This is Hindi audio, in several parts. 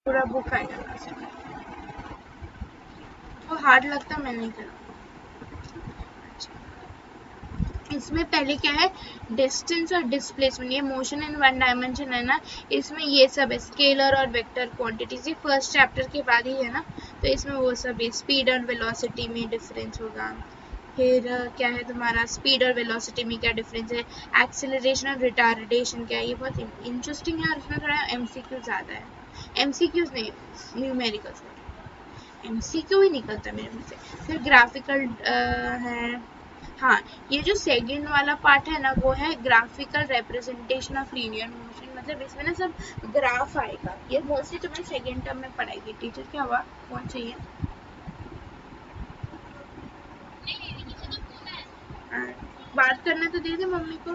पूरा बुक आएगा से वो हार्ड लगता मैं नहीं करा। इसमें पहले क्या है, डिस्टेंस और डिस्प्लेसमेंट, ये मोशन इन वन डायमेंशन है ना, इसमें ये सब है स्केलर और वेक्टर क्वांटिटीज, ये फर्स्ट चैप्टर के बाद ही है ना, तो इसमें वो सब है। स्पीड और वेलोसिटी में डिफरेंस होगा। फिर क्या है तुम्हारा, स्पीड और वेलोसिटी में क्या डिफरेंस है, एक्सेलरेशन और रिटार्डेशन क्या है, ये बहुत इंटरेस्टिंग है और इसमें थोड़ा एमसीक्यू ज़्यादा है, एमसीक्यूज नहीं न्यूमेरिकल्स, एमसीक्यू ही निकलता है मेरे मुँह से। फिर ग्राफिकल है, हाँ ये जो सेकंड वाला पार्ट है ना वो है graphical representation of linear motion, मतलब इसमें ना सब ग्राफ आएगा, ये मोस्टली तुम्हें सेकंड टर्म में पढ़ाएगी टीचर। क्या हुआ, कौन चाहिए? बात करना तो दे दे मम्मी को।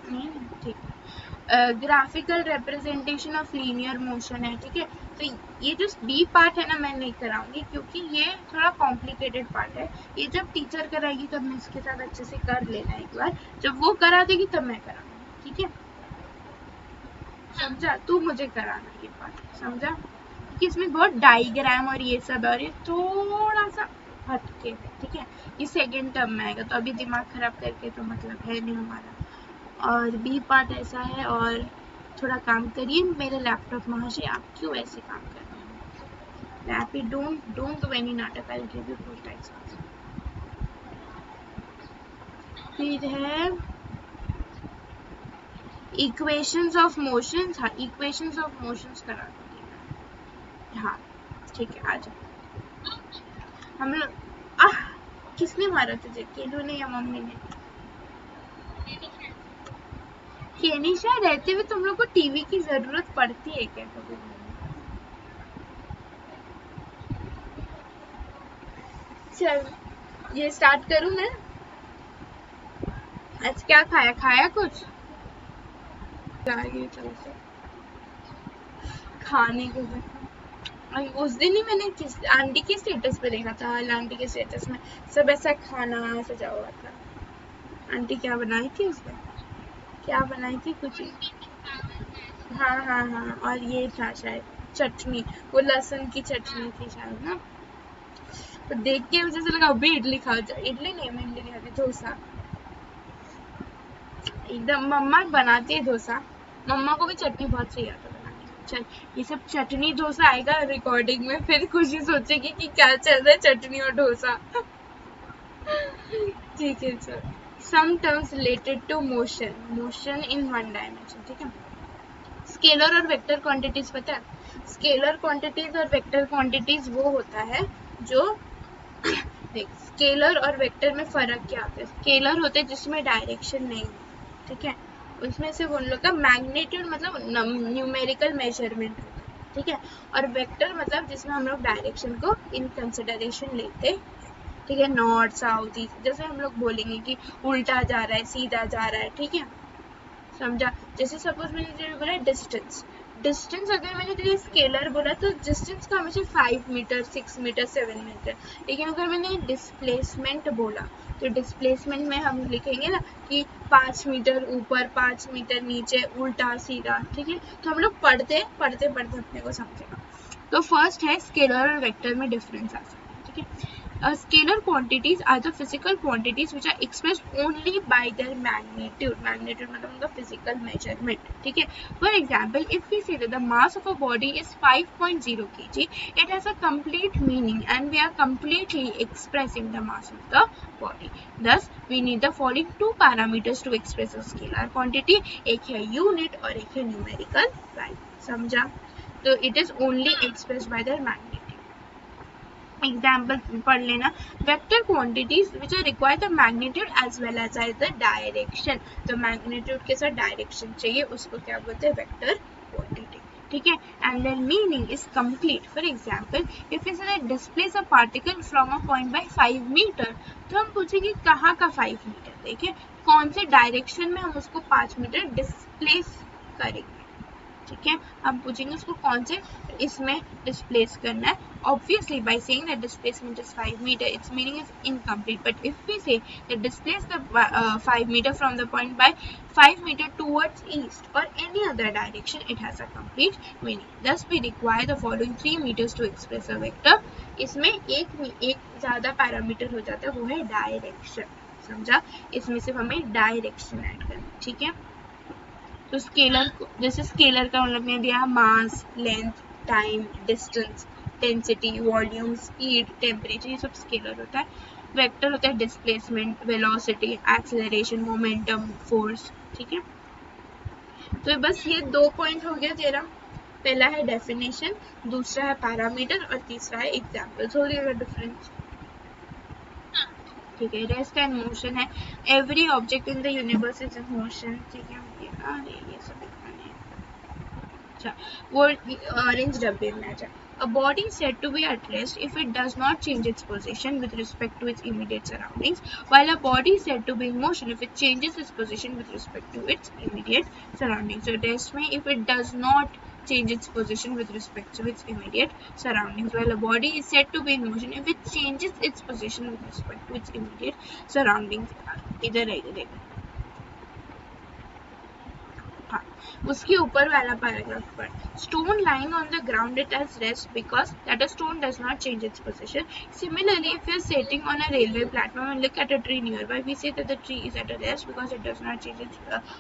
नहीं ठीक, graphical representation of linear motion है, ठीक है। तो ये जो बी पार्ट है ना मैं नहीं कराऊंगी क्योंकि ये थोड़ा कॉम्प्लिकेटेड पार्ट है, ये जब टीचर कराएगी तब मैं इसके साथ अच्छे से कर लेना एक बार, जब वो करा देगी तब मैं कराऊंगी, ठीक है समझा, तू मुझे कराना ये पार्ट, समझा, क्योंकि इसमें बहुत डाइग्राम और ये सब है और ये थोड़ा सा हटके है, ठीक है, ये सेकेंड टर्म में आएगा, तो अभी दिमाग खराब करके तो मतलब है नहीं हमारा। और बी पार्ट ऐसा है, और थोड़ा काम करिए मेरे लैपटॉप महाशय, आप क्यों ऐसे काम कर रहे हैं? लैपी डोंट डू एनी नाटक, I will give you full times. फिर है इक्वेशंस ऑफ मोशंस, हाँ इक्वेशंस ऑफ मोशंस करा दूंगी, हाँ ठीक है आ जाओ। हम लोग किसने मारा तुझे, केलू ने या मम्मी ने? केनिशा, रहते हुए तुम लोग को टीवी की जरूरत पड़ती है क्या कभी? चल ये स्टार्ट करूँ मैं। आज क्या खाया, खाया कुछ खाने को उस दिन ही मैंने आंटी के स्टेटस पे देखा था, आंटी के स्टेटस में सब ऐसा खाना सजा हुआ था। आंटी क्या बनाई थी उसमें, क्या बनाई थी कुछ, हाँ हाँ हाँ, और ये था शायद चटनी, वो लहसुन की चटनी थी शायद ना, तो देख के मुझे ऐसा लगा अभी इडली खाओ, इडली नहीं मैं इडली नहीं खाती, डोसा, एकदम मम्मा बनाती है डोसा, मम्मा को भी चटनी बहुत सही आता है बनाने। चल ये सब चटनी डोसा आएगा रिकॉर्डिंग में, फिर खुशी सोचेगी कि क्या चल रहा है चटनी और डोसा। ठीक है चल, some terms related to motion, motion in one dimension, ठीक है। स्केलर और वेक्टर क्वांटिटीज पता है, स्केलर क्वांटिटीज और वेक्टर क्वांटिटीज वो होता है जो देख, स्केलर और वेक्टर में फर्क क्या होता है, स्केलर होते हैं जिसमें डायरेक्शन नहीं, ठीक है, उसमें से उन लोग का मैग्नीट्यूड मतलब न्यूमेरिकल मेजरमेंट होता है, ठीक है, और वेक्टर मतलब जिसमें हम लोग डायरेक्शन को इन कंसिडरेशन लेते हैं, ठीक है, नॉर्थ साउथ ईस्ट, जैसे हम लोग बोलेंगे कि उल्टा जा रहा है सीधा जा रहा है, ठीक है समझा। जैसे सपोज मैंने तुझे बोला डिस्टेंस, डिस्टेंस अगर मैंने तुझे स्केलर बोला तो डिस्टेंस का हमेशा 5 मीटर 6 मीटर 7 मीटर, लेकिन अगर मैंने डिस्प्लेसमेंट बोला तो डिस्प्लेसमेंट में हम लिखेंगे ना कि 5 मीटर ऊपर 5 मीटर नीचे उल्टा सीधा, ठीक है, तो हम लोग पढ़ते पढ़ते पढ़ते अपने को समझेगा। तो फर्स्ट है स्केलर और वेक्टर में डिफरेंस आ सकता है, ठीक है। Scalar quantities are the physical quantities which are expressed only by their magnitude. Magnitude मतलब उनका physical measurement, ठीक है। For example, if we say that the mass of a body is 5.0 kg, it has a complete meaning and we are completely expressing the mass of the body. Thus, we need the following two parameters to express a scalar quantity. एक है unit और एक है numerical value. समझा? तो it is only expressed by their magnitude. Example पढ़ लेना, vector quantities which are require the magnitude as well as the direction, तो मैग्नीट्यूड के साथ डायरेक्शन चाहिए उसको क्या बोलते हैं, वेक्टर क्वांटिटी, ठीक है। And their meaning is complete. For example if is displace a particle from a point by 5 metre, तो हम पूछेंगे कहाँ का 5 मीटर, देखिए कौन से डायरेक्शन में हम उसको 5 मीटर डिस्प्लेस करेंगे, ठीक है, हम पूछेंगे उसको कौन से इसमें डिस्प्लेस करना है. Obviously, by saying that displacement is 5 meter, its meaning is incomplete. But if we say that displace the 5 meter from the point by 5 meter towards east or any other direction, it has a complete meaning. Thus, we require the following 3 meters to express a vector. इसमें एक ज़्यादा पैरामीटर हो जाता है, वो है डायरेक्शन. समझा, इसमें सिर्फ हमें डायरेक्शन ऐड करना. ठीक है, तो स्केलर, जैसे स्केलर का मतलब ने दिया mass, length, time, distance, density, volume, speed, temperature, ये सब स्केलर होता है. वेक्टर होता है displacement, velocity, acceleration, momentum, force. ठीक है, तो बस ये 2 पॉइंट हो गया तेरा. पहला है डेफिनेशन, दूसरा है पैरामीटर और तीसरा है एग्जाम्पल्स. हो गया डिफरेंस. ठीक है, रेस्ट एंड मोशन है. Every object in the universe is in motion. ठीक है, ये सब दिखाने हैं. अच्छा, वो ऑरेंज डब्बे में आ जाए. A body is said to be at rest if it does not change its position with respect to its immediate surroundings, while a body is said to be in motion if it changes its position with respect to its immediate surroundings. So rest में if it does not change its position with respect to its immediate surroundings, while a body is said to be in motion if it changes its position with respect to its immediate surroundings. इधर है, इधर है. हाँ, उसके ऊपर वाला पैराग्राफ पर, stone lying on the ground it has rest because that a stone does not change its position. Similarly, if you are sitting on a railway platform and look at a tree nearby, we say that the tree is at a rest because it does not change its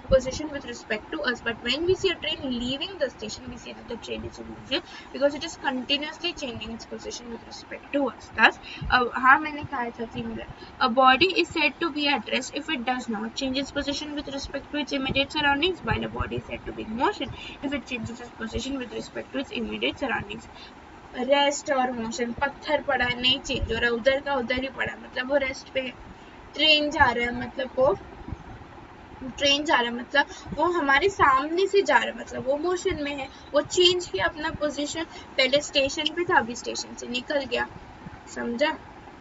position with respect to us. But when we see a train leaving the station, we say that the train is in motion because it is continuously changing its position with respect to us. Thus, हाँ मैंने कहा था similar. A body is said to be at rest if it does not change its position with respect to its immediate surroundings, while a body is said to be in motion if it changes its position with respect to its immediate surroundings. Rest और मोशन, पत्थर पड़ा नहीं चेंज हो रहा, उधर का उधर ही पड़ा मतलब वो रेस्ट पे. ट्रेन जा रहा है मतलब वो ट्रेन जा रहा है मतलब वो हमारे सामने से जा रहा है मतलब वो मोशन में है. वो चेंज किया अपना पोजीशन, पहले स्टेशन पे था अभी स्टेशन से निकल गया. समझा,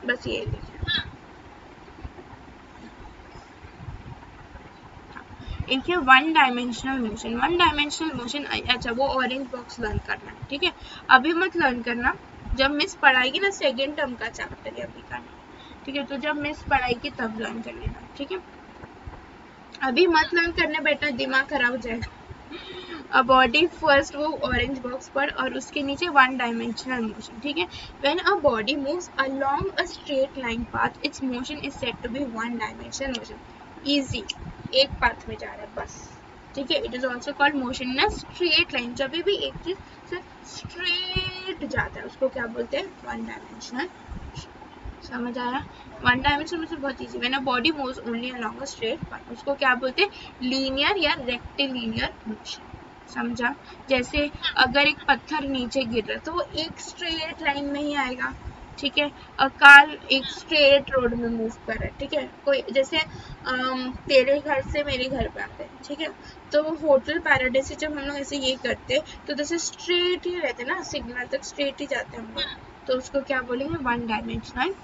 बस ये लिखा. एक है one dimensional motion. One dimensional motion, अच्छा वो ऑरेंज बॉक्स लर्न करना है. ठीक है, अभी मत लर्न करना, जब मिस पढ़ाएगी ना सेकेंड टर्म का चैप्टर है अभी का. ठीक है, तो जब मिस पढ़ाएगी तब लर्न कर लेना. ठीक है, अभी मत लर्न करने बैठना, दिमाग खराब हो जाएगा. अ बॉडी फर्स्ट वो ऑरेंज बॉक्स पर और उसके नीचे वन डायमेंशनल मोशन. ठीक है, when a body moves along a straight line path its motion is said to be one dimensional motion. Easy, एक पाथ में जा रहा है बस. ठीक है, it is also called motion in a straight line. जब भी एक चीज से स्ट्रेट जाता है उसको क्या बोलते हैं, वन डायमेंशनल. समझ आया, वन डायमेंशनल मोशन बहुत easy. When a body moves only along a straight path उसको क्या बोलते हैं, लीनियर या रेक्टिलिनियर मोशन. समझा, जैसे अगर एक पत्थर नीचे गिर रहा है तो वो एक स्ट्रेट लाइन में ही आएगा. ठीक है, कार एक स्ट्रेट रोड में मूव कर रहा है. ठीक है, कोई जैसे तेरे घर से मेरे घर पे आते हैं. ठीक है, तो होटल पैराडाइज से जब हम लोग ऐसे ये करते तो जैसे स्ट्रेट ही रहते ना, सिग्नल तक स्ट्रेट ही जाते हम लोग, तो उसको क्या बोलेंगे, वन डायमेंशनल.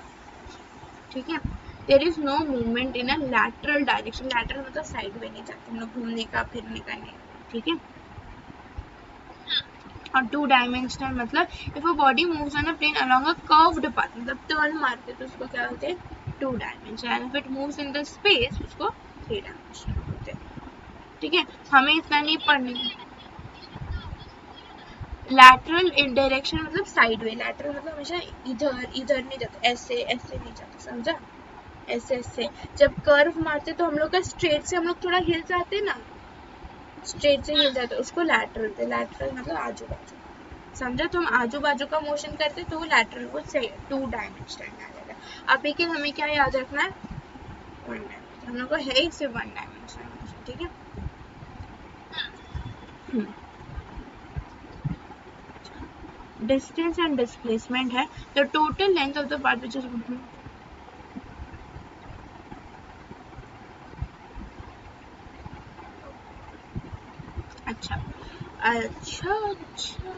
ठीक है, there is no movement in a lateral direction. Lateral मतलब साइड में नहीं जाते हम लोग, घूमने का फिरने का नहीं. ठीक है, और टू डायमेंशनल मतलब if a body moves on a plane along a curved path मतलब टर्न मारते तो उसको क्या बोलते हैं, two dimensional. If it moves in the space उसको थ्री डायमेंशनल बोलते हैं. ठीक है, हमें इतना नहीं पढ़ने. लैटरल इन डायरेक्शन मतलब साइड वे. लैटरल मतलब हमेशा इधर इधर नहीं जाता, ऐसे ऐसे नहीं जाता. समझा, ऐसे ऐसे. जब कर्व मारते तो हम लोग का स्ट्रेट से हम लोग थोड़ा हिल जाते ना, स्ट्रेट से हिल जाता है उसको लैटरल थे. लैटरल मतलब आजू बाजू. समझा, तो हम आजू बाजू का मोशन करते तो वो लैटरल वो सही टू डायमेंशनल में आ जाएगा. अभी के हमें क्या याद रखना है, वन डायमेंशनल. हम लोग को है ही सिर्फ वन डायमेंशनल मोशन. ठीक है, डिस्टेंस एंड डिस्प्लेसमेंट है the total length of the path which is. अच्छा अच्छा अच्छा,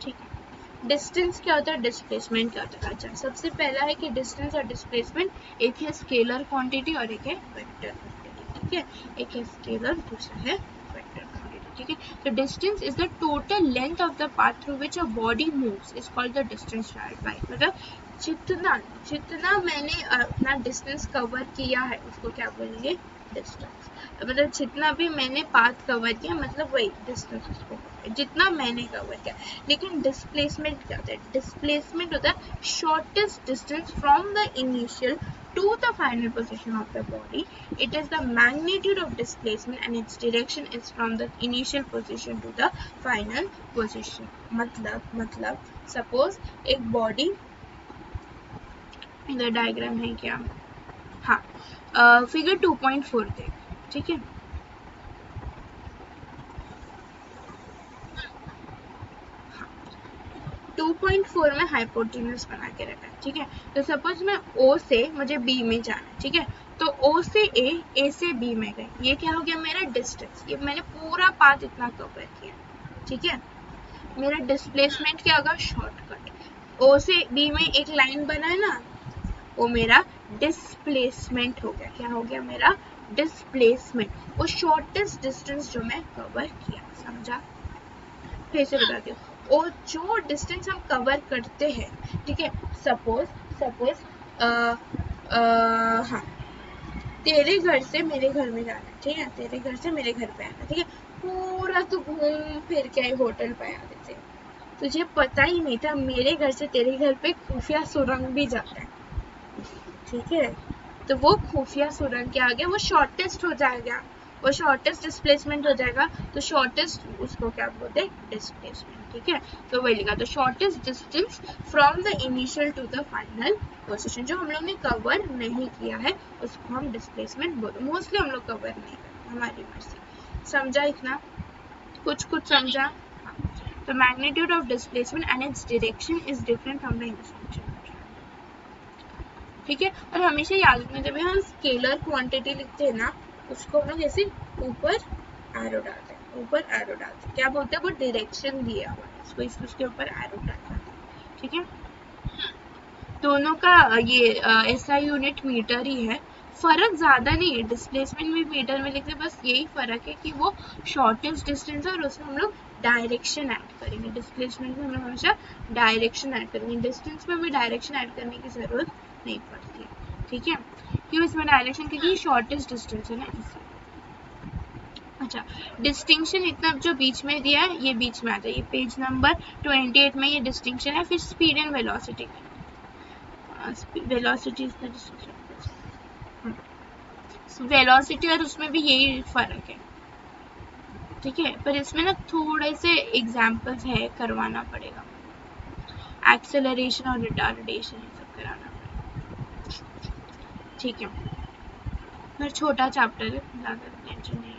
ठीक है. डिस्टेंस क्या होता है, डिस्प्लेसमेंट क्या होता है. अच्छा, सबसे पहला है कि डिस्टेंस और डिस्प्लेसमेंट एक है स्केलर क्वांटिटी और एक है वेक्टर क्वांटिटी. ठीक है, एक है स्केलर दूसरा है वेक्टर क्वांटिटी. ठीक है। तो distance is the total length of the path through which a body moves is called the distance travelled bye. मतलब जितना जितना मैंने अपना डिस्टेंस कवर किया है उसको क्या बोलेंगे, डिस्टेंस। मतलब जितना भी मैंने पाथ कवर किया मतलब वही डिस्टेंस उसको, जितना मैंने कवर किया। लेकिन डिस्प्लेसमेंट क्या होता है, डिस्प्लेसमेंट होता है shortest distance from the initial to the final position of the body. It is the magnitude of displacement and its direction is from the initial position to the final position. मतलब suppose एक body, इधर डायग्राम है क्या, हाँ, फिगर 2.4 देख, ठीक है। टू 2.4 में हाइपोटेन्यूज बना के रखा है, ठीक है। तो सपोज मैं O से मुझे B में जाना है, ठीक है। तो O से A से B में गए, ये क्या हो गया मेरा डिस्टेंस, ये मैंने पूरा पाथ इतना कवर किया, ठीक है। मेरा डिस्प्लेसमेंट क्या होगा, शॉर्टकट। O से B में एक लाइन बना है ना, वो मेरा डिस्प्लेसमेंट हो गया। क्या हो गया मेरा डिस्प्लेसमेंट, वो शॉर्टेस्ट डिस्टेंस जो मैं कवर किया, समझा। फिर से बताती हूँ, और जो डिस्टेंस हम कवर करते हैं, ठीक है। सपोज हाँ, तेरे घर से मेरे घर में जाना है, ठीक है। तेरे घर से मेरे घर पे आना, ठीक है। पूरा तो घूम फिर के आई होटल पे आ देते, तुझे पता ही नहीं था मेरे घर से तेरे घर पे खुफिया सुरंग भी जाता है, ठीक है। तो वो खुफिया सुरंग के आगे वो शॉर्टेस्ट हो जाएगा, वो शॉर्टेस्ट डिस्प्लेसमेंट हो जाएगा। तो शॉर्टेस्ट उसको क्या बोलते हैं, डिस्प्लेसमेंट, ठीक है। तो वही लिखा, तो shortest distance from the initial to the final position, जो हम लोग ने कवर नहीं किया है उसको हम डिस्प्लेसमेंट बोलते। मोस्टली हम लोग कवर नहीं करते, हमारी मर्जी। समझा इतना, कुछ समझा। तो magnitude of displacement and its direction is different from the intersection, ठीक है। और हमेशा याद रखना, जब हम स्केलर क्वांटिटी लिखते हैं ना, उसको हम लोग ऐसे ऊपर एरो डालते हैं, ऊपर एरो डालते हैं, क्या बोलते हैं, वो डायरेक्शन दिया हुआ है, इसको इसके ऊपर एरो डालते हैं, ठीक है। दोनों का ये एसआई यूनिट मीटर ही है, फर्क ज्यादा नहीं है। डिस्प्लेसमेंट भी मीटर में लिखते, बस यही फर्क है कि वो शॉर्टेस्ट डिस्टेंस है और उसमें हम लोग डायरेक्शन ऐड करेंगे। डिस्प्लेसमेंट में हम लोग हमेशा डायरेक्शन ऐड करेंगे, डिस्टेंस में भी डायरेक्शन ऐड करने की जरूरत नहीं पड़ती, ठीक है। क्यों इसमें डायरेक्शन, क्योंकि शॉर्टेस्ट डिस्टेंस है ना, इसलिए। अच्छा, डिस्टिंक्शन इतना जो बीच में दिया है ये बीच में आ जाए, पेज नंबर 28 में ये डिस्टिंक्शन है। फिर speed and velocity, velocity is the distinction, velocity और उसमें भी यही फर्क है, ठीक है। पर इसमें ना थोड़े से एग्जाम्पल्स है, करवाना पड़ेगा, एक्सेलरेशन और रिटार्डेशन ये सब कराना पड़ेगा, ठीक है। फिर छोटा चैप्टर है, ज़्यादा टेंशन नहीं है,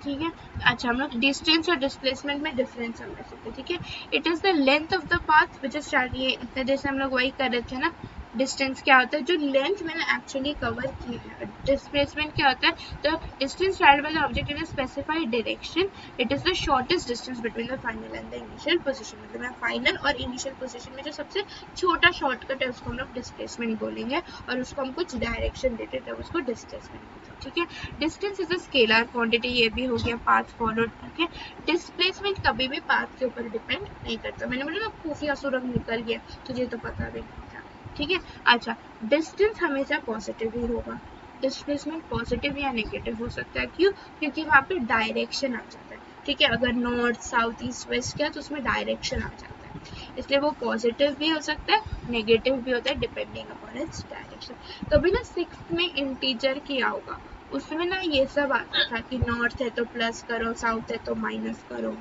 ठीक है। अच्छा, हम लोग डिस्टेंस और डिस्प्लेसमेंट में डिफरेंस समझ सकते हैं, ठीक है। It is the length of the path which is start, ये इतने देर से हम लोग वही कर रहे थे ना। डिस्टेंस क्या होता है, जो लेंथ मैंने एक्चुअली कवर की है। डिस्प्लेसमेंट क्या होता है, तो distance travelled by the object in a specified direction, it is the shortest distance between the final and the initial position. मतलब मैं फाइनल और इनिशियल पोजीशन में जो सबसे छोटा शॉर्टकट है उसको हम लोग डिस्प्लेसमेंट बोलेंगे, और उसको हम कुछ डायरेक्शन देते हैं तब उसको डिस्प्लेसमेंट बोलते हैं, ठीक है। Distance is a scalar quantity, ये भी हो गया पाथ फॉलोड, ठीक है। डिस्प्लेसमेंट कभी भी पाथ के ऊपर डिपेंड नहीं करता, मैंने बोला ना खुफिया सुरंग निकल गया, तुझे तो पता भी नहीं था, ठीक है। अच्छा, डिस्टेंस हमेशा पॉजिटिव ही होगा, डिस्प्लेसमेंट पॉजिटिव या नेगेटिव हो सकता है, क्यों, क्योंकि वहाँ पे डायरेक्शन आ जाता है, ठीक है। अगर नॉर्थ साउथ ईस्ट वेस्ट क्या, तो उसमें डायरेक्शन आ जाता है, इसलिए वो पॉजिटिव भी हो सकता है, नेगेटिव भी होता है, डिपेंडिंग अपॉन इट्स डायरेक्शन। कभी ना 6th में इंटीजर किया होगा, उसमें ना ये सब आता था कि नॉर्थ है तो प्लस करो, साउथ है तो माइनस करो,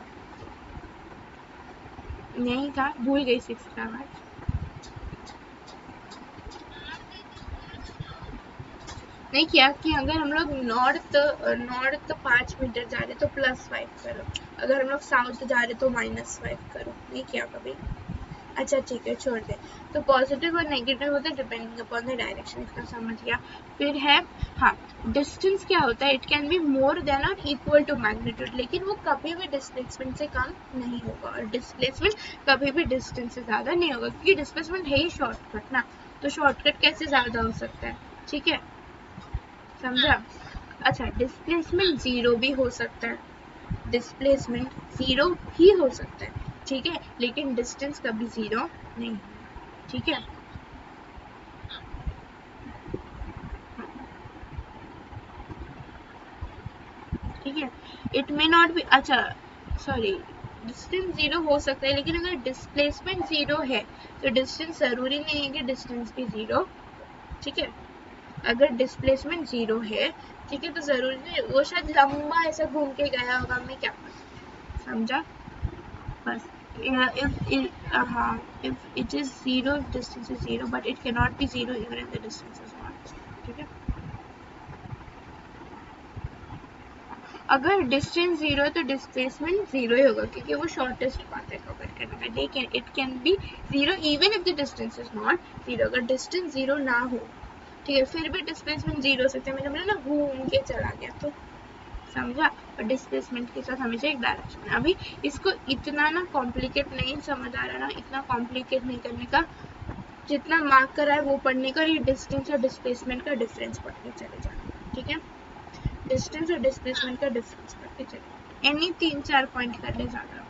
नहीं था, भूल गई 6th का बात। नहीं किया कि अगर हम लोग नॉर्थ 5 मीटर जा रहे तो +5 करो, अगर हम लोग साउथ जा रहे तो -5 करो, नहीं किया कभी। अच्छा ठीक है, छोड़ दे। तो पॉजिटिव और नेगेटिव होता है डिपेंडिंग अपॉन द डायरेक्शन, इसका समझ गया। फिर है, हाँ, डिस्टेंस क्या होता है, it can be more than और इक्वल टू मैग्नीट्यूड, लेकिन वो कभी भी डिस्प्लेसमेंट से कम नहीं होगा, और डिस्प्लेसमेंट कभी भी डिस्टेंस से ज़्यादा नहीं होगा, क्योंकि डिस्प्लेसमेंट है ही शॉर्टकट ना, तो शॉर्टकट कैसे ज़्यादा हो सकता है, ठीक है, समझा। अच्छा, डिस्प्लेसमेंट 0 भी हो सकता है, डिस्प्लेसमेंट जीरो ही हो सकता है, ठीक है, लेकिन डिस्टेंस कभी जीरो नहीं, ठीक है। ठीक है, इट मे नॉट बी, अच्छा सॉरी, डिस्टेंस जीरो हो सकता है, लेकिन अगर डिस्प्लेसमेंट जीरो है तो डिस्टेंस जरूरी नहीं है कि डिस्टेंस भी जीरो, ठीक है। अगर डिस्प्लेसमेंट जीरो है, ठीक है, तो जरूरी नहीं, वो शायद लंबा ऐसा घूम के गया होगा, मैं क्या पता, समझा बस। हाँ, if it is zero, distance is zero, but it cannot be zero even if the distance is not, ठीक है। अगर डिस्टेंस जीरो है तो डिस्प्लेसमेंट जीरो ही होगा, क्योंकि वो शॉर्टेस्ट पाथ है कवर करने का, लेकिन it can be zero even if the distance is not zero. अगर डिस्टेंस जीरो ना हो, ठीक है, फिर भी डिस्प्लेसमेंट जीरो हो सकता है, मैंने बोला ना घूम के चला गया, तो समझा। और डिस्प्लेसमेंट के साथ हमेशा एक डायरेक्शन। अभी इसको इतना ना कॉम्प्लिकेट नहीं समझ आ रहा ना, इतना कॉम्प्लिकेट नहीं करने का, जितना मार्क करा है वो पढ़ने का, ये डिस्टेंस और डिस्प्लेसमेंट का डिफरेंस पढ़ने चले जाना, ठीक है। डिस्टेंस और डिस्प्लेसमेंट का डिफरेंस करके चलिए, एनी 3-4 पॉइंट कर ले ज्यादा।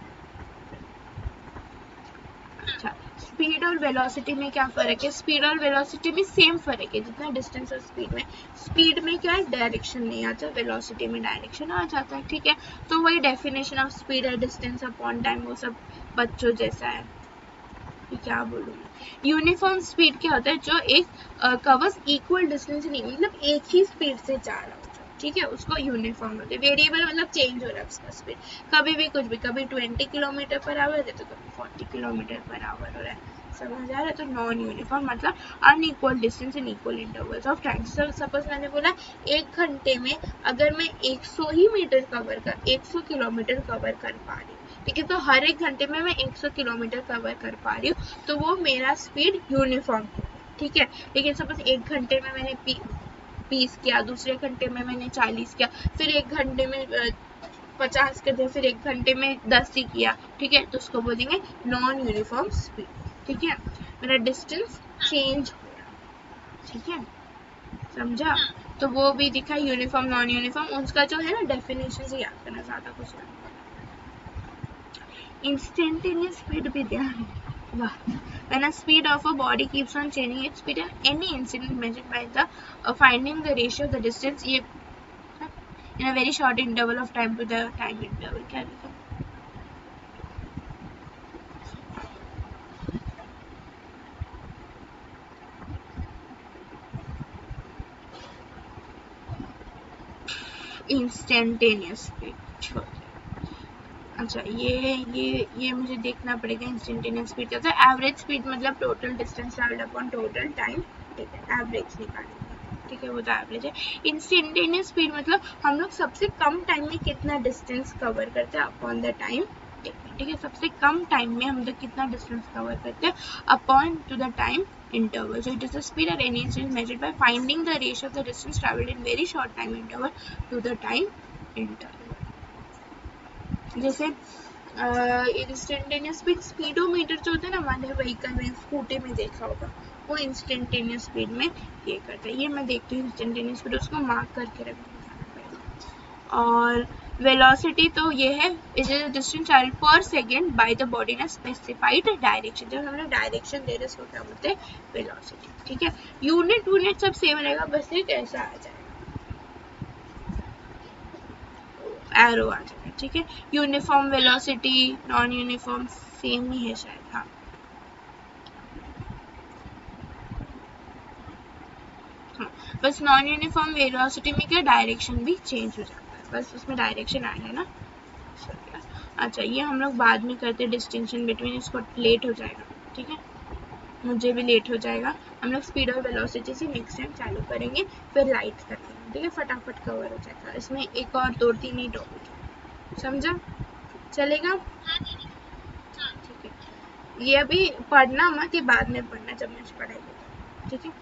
अच्छा, स्पीड और वेलोसिटी में क्या फर्क है? स्पीड और वेलोसिटी में सेम फर्क है जितना डिस्टेंस और स्पीड में। स्पीड में क्या है, डायरेक्शन नहीं आता, वेलोसिटी में डायरेक्शन आ जाता है, ठीक है। तो वही डेफिनेशन ऑफ स्पीड है, डिस्टेंस अपॉन टाइम, वो सब बच्चों जैसा है, क्या बोलूँ। यूनिफॉर्म स्पीड क्या होता है, जो एक कवर्स इक्वल डिस्टेंस नहीं, मतलब एक ही स्पीड से जा रहा होता है, ठीक है, उसको यूनिफॉर्म होता है। वेरिएबल मतलब चेंज हो रहा है उसका स्पीड, कभी भी कुछ भी, कभी 20 किलोमीटर पर आवर है तो कभी 40 किलोमीटर पर आवर हो रहा है, समझ आ रहा है। तो नॉन यूनिफॉर्म मतलब unequal distance in equal intervals of time. Suppose मैंने बोला 1 घंटे में अगर मैं 100 ही मीटर कवर कर 100 किलोमीटर कवर कर पा रही हूँ, ठीक है, तो हर 1 घंटे में मैं 100 किलोमीटर कवर कर पा रही हूँ, तो वो मेरा स्पीड यूनिफॉर्म है, ठीक है। लेकिन सपोज 1 घंटे में मैंने 20 किया, दूसरे घंटे में मैंने 40 किया, फिर 1 घंटे में 50 कर दिया, फिर 1 घंटे में 10 ही किया, ठीक है, तो उसको बोलेंगे नॉन यूनिफॉर्म स्पीड, ठीक है। मेरा डिस्टेंस चेंज हो रहा, ठीक है, समझा। तो वो भी दिखा यूनिफॉर्म नॉन यूनिफॉर्म, उसका जो है ना डेफिनेशन से याद करना, ज्यादा कुछ नहीं। Instantaneous speed भी ध्यान, when a speed of a body keeps on changing its speed at any instant measured by the finding the ratio of the distance in a very short interval of time to the time interval, क्या लिखा, इंस्टेंटेनियस स्पीड। अच्छा, ये मुझे देखना पड़ेगा इंस्टेंटेनियस स्पीड क्या होता है। एवरेज स्पीड मतलब total distance travelled upon total time, ठीक है, एवरेज निकालेंगे, ठीक है, वो तो एवरेज है। इंस्टेंटेनियस स्पीड मतलब हम लोग सबसे कम टाइम में कितना डिस्टेंस कवर करते हैं अपॉन द टाइम, ठीक है, सबसे कम टाइम में हम लोग कितना डिस्टेंस कवर करते हैं upon two the time interval. So it is the speed at any instant measured by finding the ratio of the distance traveled in very short time interval to the time interval. जैसे इंस्टेंटेनियस स्पीड, स्पीडोमीटर जो होता है ना हमारे व्हीकल में, स्कूटी में देखा होगा, वो इंस्टेंटेनियस स्पीड में ये करता है। ये मैं देखती हूँ इंस्टेंटेनियस स्पीड, उसको मार्क करके रखना। और वेलोसिटी तो ये है, इट इज डिस्टेंस ट्रैवल्ड पर second by the body in a specified direction. जब हमने डायरेक्शन दे रहे उसको क्या बोलते हैं, वेलोसिटी, ठीक है। यूनिट सब सेम रहेगा, बस एक ऐसा आ जाएगा, एरो आ जाएगा, ठीक है। Uniform velocity, non uniform same ही है शायद, हाँ। बस नॉन यूनिफॉर्म वेलोसिटी में क्या डायरेक्शन भी चेंज हो जाता है, बस उसमें डायरेक्शन आ गया ना। अच्छा, ये हम लोग बाद में करते हैं डिस्टिंक्शन बिटवीन, इसको लेट हो जाएगा, ठीक है, मुझे भी लेट हो जाएगा। हम लोग स्पीड और वेलोसिटी से नेक्स्ट टाइम चालू करेंगे, फिर लाइट करेंगे, ठीक है, फटाफट कवर हो जाएगा। इसमें एक और 2-3 ही टॉपिक है, समझा, चलेगा, ठीक है। ये अभी पढ़ना मत, ये बाद में पढ़ना जब मैं पढ़ाई, ठीक है।